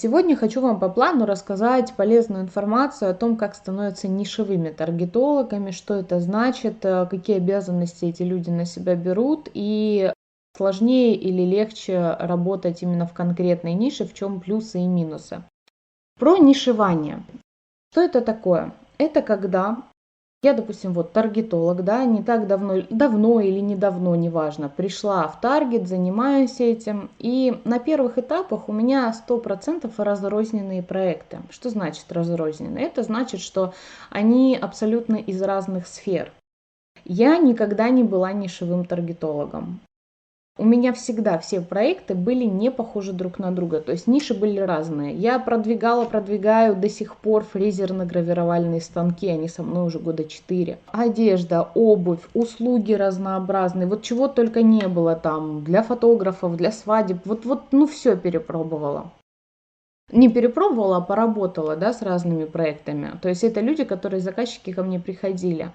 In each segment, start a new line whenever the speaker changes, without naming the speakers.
Сегодня хочу вам по плану рассказать полезную информацию о том, как становятся нишевыми таргетологами, что это значит, какие обязанности эти люди на себя берут и сложнее или легче работать именно в конкретной нише, в чем плюсы и минусы. Про нишевание. Что это такое? Это когда я, допустим, вот таргетолог, да, не так давно или недавно, неважно, пришла в таргет, занимаюсь этим, и на первых этапах у меня 100% разрозненные проекты. Что значит разрозненные? Это значит, что они абсолютно из разных сфер. Я никогда не была нишевым таргетологом. У меня всегда все проекты были не похожи друг на друга, то есть ниши были разные. Я продвигаю до сих пор фрезерно-гравировальные станки, они со мной уже года 4. Одежда, обувь, услуги разнообразные, вот чего только не было там, для фотографов, для свадеб, ну все перепробовала. Не перепробовала, а поработала, да, с разными проектами. То есть это люди, которые заказчики ко мне приходили.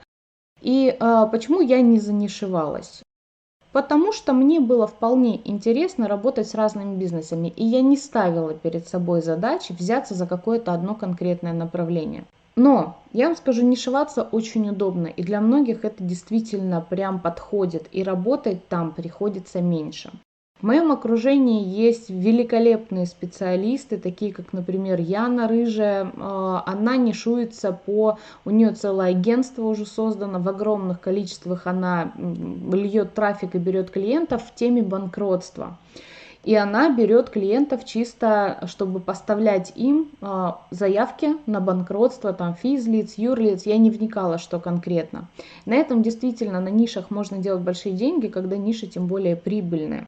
И почему я не занишевалась? Потому что мне было вполне интересно работать с разными бизнесами, и я не ставила перед собой задачи взяться за какое-то одно конкретное направление. Но я вам скажу, нишеваться очень удобно, и для многих это действительно прям подходит, и работать там приходится меньше. В моем окружении есть великолепные специалисты, такие как, например, Яна Рыжая. Она нишуется у нее целое агентство уже создано, в огромных количествах она льет трафик и берет клиентов в теме банкротства. И она берет клиентов чисто, чтобы поставлять им заявки на банкротство, там физлиц, юрлиц, я не вникала, что конкретно. На этом действительно на нишах можно делать большие деньги, когда ниши тем более прибыльные.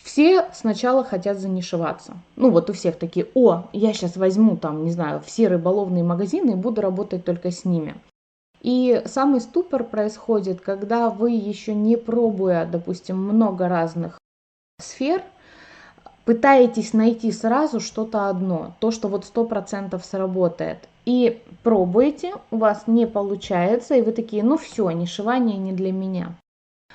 Все сначала хотят занишеваться. Ну вот у всех такие: я сейчас возьму там, не знаю, все рыболовные магазины и буду работать только с ними. И самый ступор происходит, когда вы еще не пробуя, допустим, много разных сфер, пытаетесь найти сразу что-то одно, то, что вот 100% сработает. И пробуете, у вас не получается, и вы такие: ну все, нишевание не для меня.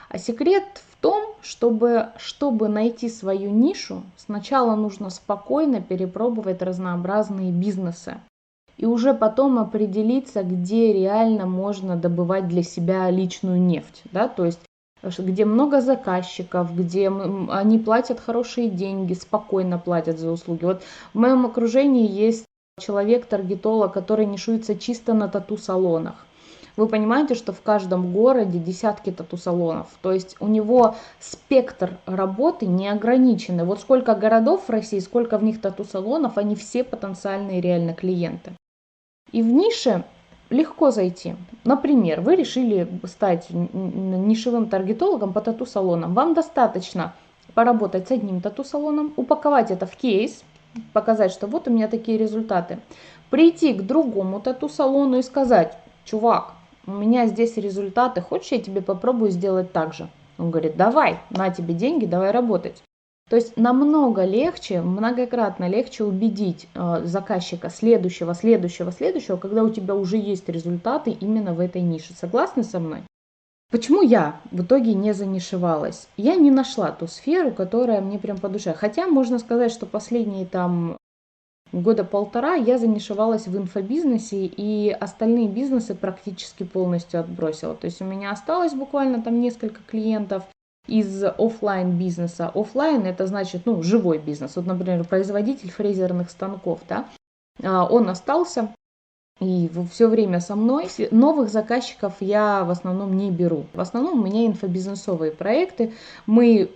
А секрет в том, чтобы найти свою нишу, сначала нужно спокойно перепробовать разнообразные бизнесы. И уже потом определиться, где реально можно добывать для себя личную нефть. Да? То есть где много заказчиков, где они платят хорошие деньги, спокойно платят за услуги. Вот в моем окружении есть человек-таргетолог, который нишуется чисто на тату-салонах. Вы понимаете, что в каждом городе десятки тату-салонов. То есть у него спектр работы не ограниченный. Вот сколько городов в России, сколько в них тату-салонов, они все потенциальные реально клиенты. И в нише легко зайти. Например, вы решили стать нишевым таргетологом по тату-салонам. Вам достаточно поработать с одним тату-салоном, упаковать это в кейс, показать, что вот у меня такие результаты. Прийти к другому тату-салону и сказать: чувак, у меня здесь результаты, хочешь, я тебе попробую сделать так же? Он говорит: давай, на тебе деньги, давай работать. То есть намного легче, многократно легче убедить заказчика следующего, когда у тебя уже есть результаты именно в этой нише. Согласны со мной? Почему я в итоге не занишевалась? Я не нашла ту сферу, которая мне прям по душе. Хотя можно сказать, что последние там года полтора я занишевалась в инфобизнесе, и остальные бизнесы практически полностью отбросила. То есть у меня осталось буквально там несколько клиентов из офлайн бизнеса. Офлайн это значит, живой бизнес. Вот, например, производитель фрезерных станков, да, он остался и все время со мной. Новых заказчиков я в основном не беру. В основном у меня инфобизнесовые проекты. Мы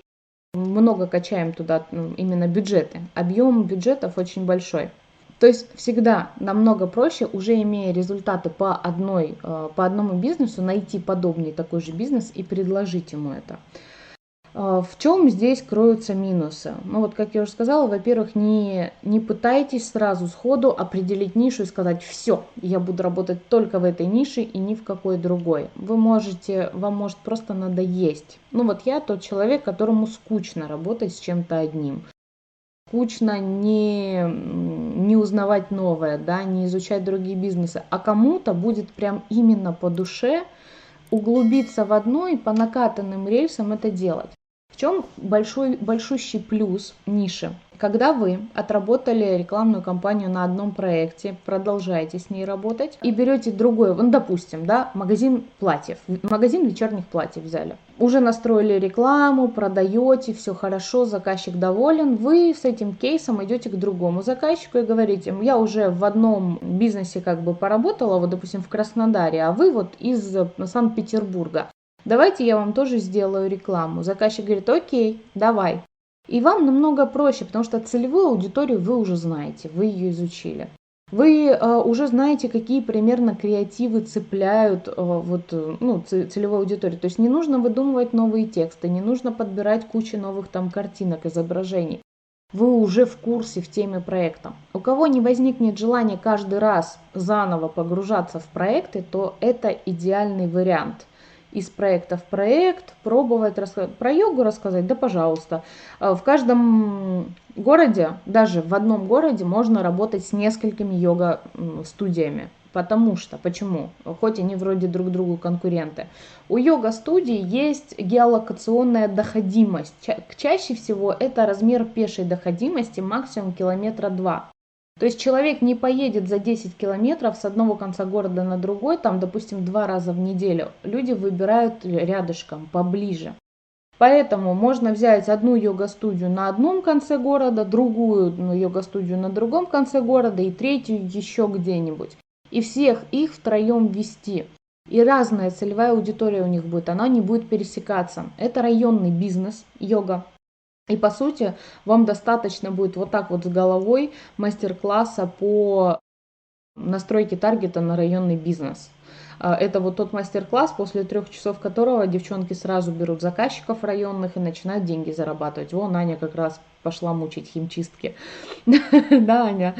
много качаем туда именно бюджеты. Объем бюджетов очень большой. То есть всегда намного проще, уже имея результаты по одному бизнесу, найти подобный такой же бизнес и предложить ему это. В чем здесь кроются минусы? Вот как я уже сказала, во-первых, не пытайтесь сразу сходу определить нишу и сказать: все, я буду работать только в этой нише и ни в какой другой. Вам может просто надоесть. Я тот человек, которому скучно работать с чем-то одним. Скучно не узнавать новое, да, не изучать другие бизнесы. А кому-то будет прям именно по душе углубиться в одно и по накатанным рельсам это делать. В чем большущий плюс ниши? Когда вы отработали рекламную кампанию на одном проекте, продолжаете с ней работать и берете другой, ну, допустим, да, магазин платьев, магазин вечерних платьев взяли. Уже настроили рекламу, продаете, все хорошо, заказчик доволен, вы с этим кейсом идете к другому заказчику и говорите: я уже в одном бизнесе как бы поработала, вот, допустим, в Краснодаре, а вы вот из Санкт-Петербурга. Давайте я вам тоже сделаю рекламу. Заказчик говорит: окей, давай. И вам намного проще, потому что целевую аудиторию вы уже знаете, вы ее изучили. Вы уже знаете, какие примерно креативы цепляют целевую аудиторию. То есть не нужно выдумывать новые тексты, не нужно подбирать кучу новых там картинок, изображений. Вы уже в курсе, в теме проекта. У кого не возникнет желания каждый раз заново погружаться в проекты, то это идеальный вариант. Из проекта в проект, пробовать про йогу рассказать, да пожалуйста. В каждом городе, даже в одном городе, можно работать с несколькими йога-студиями. Почему? Хоть они вроде друг другу конкуренты. У йога-студий есть геолокационная доходимость. Чаще всего это размер пешей доходимости максимум 2 километра. То есть человек не поедет за 10 километров с одного конца города на другой, там, допустим, 2 раза в неделю. Люди выбирают рядышком, поближе. Поэтому можно взять одну йога-студию на одном конце города, другую йога-студию на другом конце города и третью еще где-нибудь. И всех их втроем вести. И разная целевая аудитория у них будет, она не будет пересекаться. Это районный бизнес, йога. И по сути вам достаточно будет вот так вот с головой мастер-класса по настройке таргета на районный бизнес. Это вот тот мастер-класс, после 3 часов которого девчонки сразу берут заказчиков районных и начинают деньги зарабатывать. Вон Аня как раз пошла мучить химчистки. Да, Аня.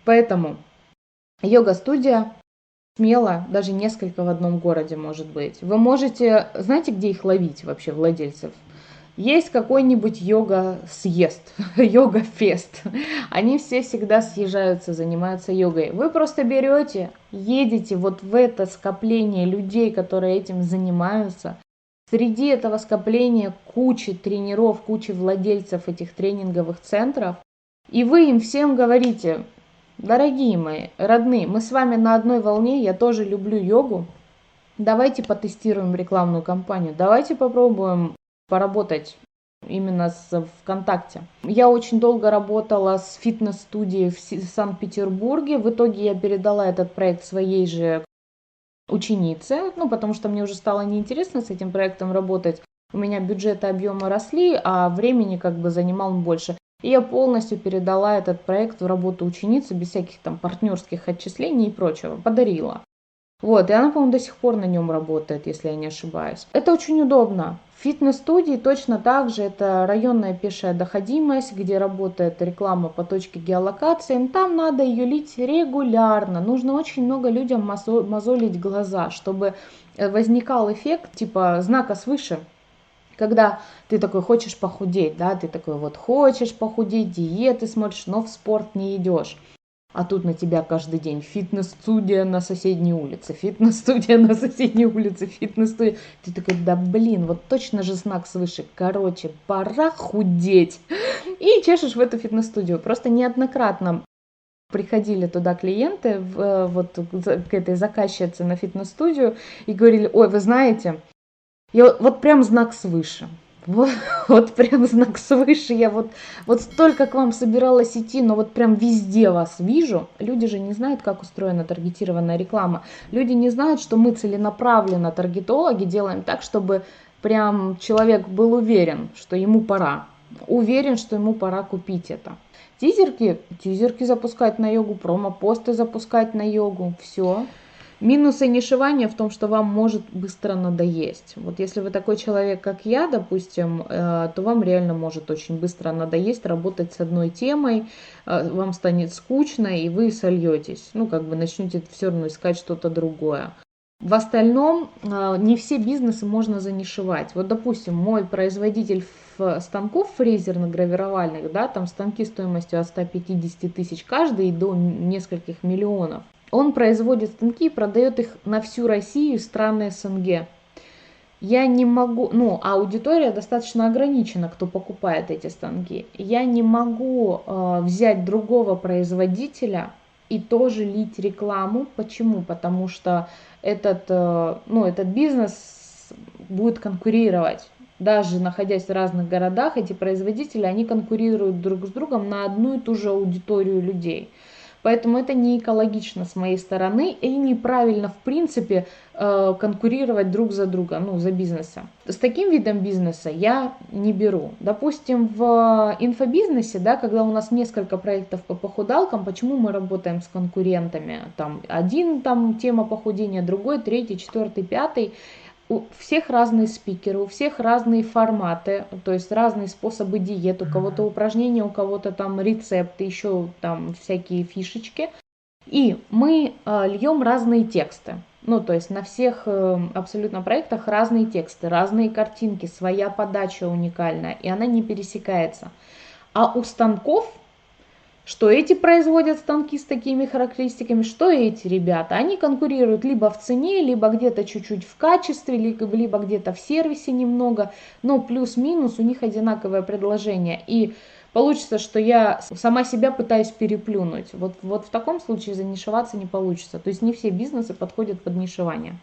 Поэтому йога-студия смело, даже несколько в одном городе может быть. Вы можете, знаете, где их ловить вообще, владельцев? Есть какой-нибудь йога-съезд, йога-фест. Они все всегда съезжаются, занимаются йогой. Вы просто берете, едете вот в это скопление людей, которые этим занимаются. Среди этого скопления куча тренеров, куча владельцев этих тренинговых центров. И вы им всем говорите: дорогие мои, родные, мы с вами на одной волне, я тоже люблю йогу. Давайте потестируем рекламную кампанию, давайте попробуем поработать именно с ВКонтакте. Я очень долго работала с фитнес-студией в Санкт-Петербурге. В итоге я передала этот проект своей же ученице, потому что мне уже стало неинтересно с этим проектом работать. У меня бюджеты, объемы росли, а времени как бы занимал больше. И я полностью передала этот проект в работу ученицы без всяких там партнерских отчислений и прочего. Подарила. Вот, и она, по-моему, до сих пор на нем работает, если я не ошибаюсь. Это очень удобно. В фитнес-студии точно так же, это районная пешая доходимость, где работает реклама по точке геолокации. Там надо ее лить регулярно. Нужно очень много людям мозолить глаза, чтобы возникал эффект типа знака свыше. Когда ты такой хочешь похудеть, да, ты такой вот хочешь похудеть, диеты смотришь, но в спорт не идешь. А тут на тебя каждый день фитнес-студия на соседней улице, фитнес-студия на соседней улице, фитнес-студия. Ты такой: да блин, вот точно же знак свыше. Короче, пора худеть. И чешешь в эту фитнес-студию. Просто неоднократно приходили туда клиенты, вот к этой заказчице на фитнес-студию и говорили: ой, вы знаете, вот прям знак свыше. Вот прям знак свыше, я вот столько к вам собиралась идти, но вот прям везде вас вижу. Люди же не знают, как устроена таргетированная реклама. Люди не знают, что мы целенаправленно, таргетологи, делаем так, чтобы прям человек был уверен, что ему пора. Уверен, что ему пора купить это. Тизерки запускать на йогу, промо-посты запускать на йогу, все. Минусы нишевания в том, что вам может быстро надоесть. Вот если вы такой человек, как я, допустим, то вам реально может очень быстро надоесть работать с одной темой, вам станет скучно, и вы сольетесь. Начнете все равно искать что-то другое. В остальном, не все бизнесы можно занишевать. Вот, допустим, мой производитель станков фрезерно-гравировальных, да, там станки стоимостью от 150 тысяч каждый до нескольких миллионов. Он производит станки и продает их на всю Россию и страны СНГ. Я не могу, ну, аудитория достаточно ограничена, кто покупает эти станки. Я не могу взять другого производителя и тоже лить рекламу. Почему? Потому что этот бизнес будет конкурировать. Даже находясь в разных городах, эти производители, они конкурируют друг с другом на одну и ту же аудиторию людей. Поэтому это не экологично с моей стороны и неправильно в принципе конкурировать друг за друга, ну, за бизнесом. С таким видом бизнеса я не беру. Допустим, в инфобизнесе, да, когда у нас несколько проектов по похудалкам, почему мы работаем с конкурентами? Там один там тема похудения, другой, третий, четвертый, пятый. У всех разные спикеры, у всех разные форматы, то есть разные способы диет, у кого-то упражнения, у кого-то там рецепты, еще там всякие фишечки. И мы льем разные тексты. Ну, то есть на всех абсолютно проектах разные тексты, разные картинки, своя подача уникальная, и она не пересекается. А у станков, что эти производят станки с такими характеристиками, что эти ребята, они конкурируют либо в цене, либо где-то чуть-чуть в качестве, либо где-то в сервисе немного, но плюс-минус у них одинаковое предложение. И получится, что я сама себя пытаюсь переплюнуть. Вот в таком случае занишеваться не получится. То есть не все бизнесы подходят под нишевание.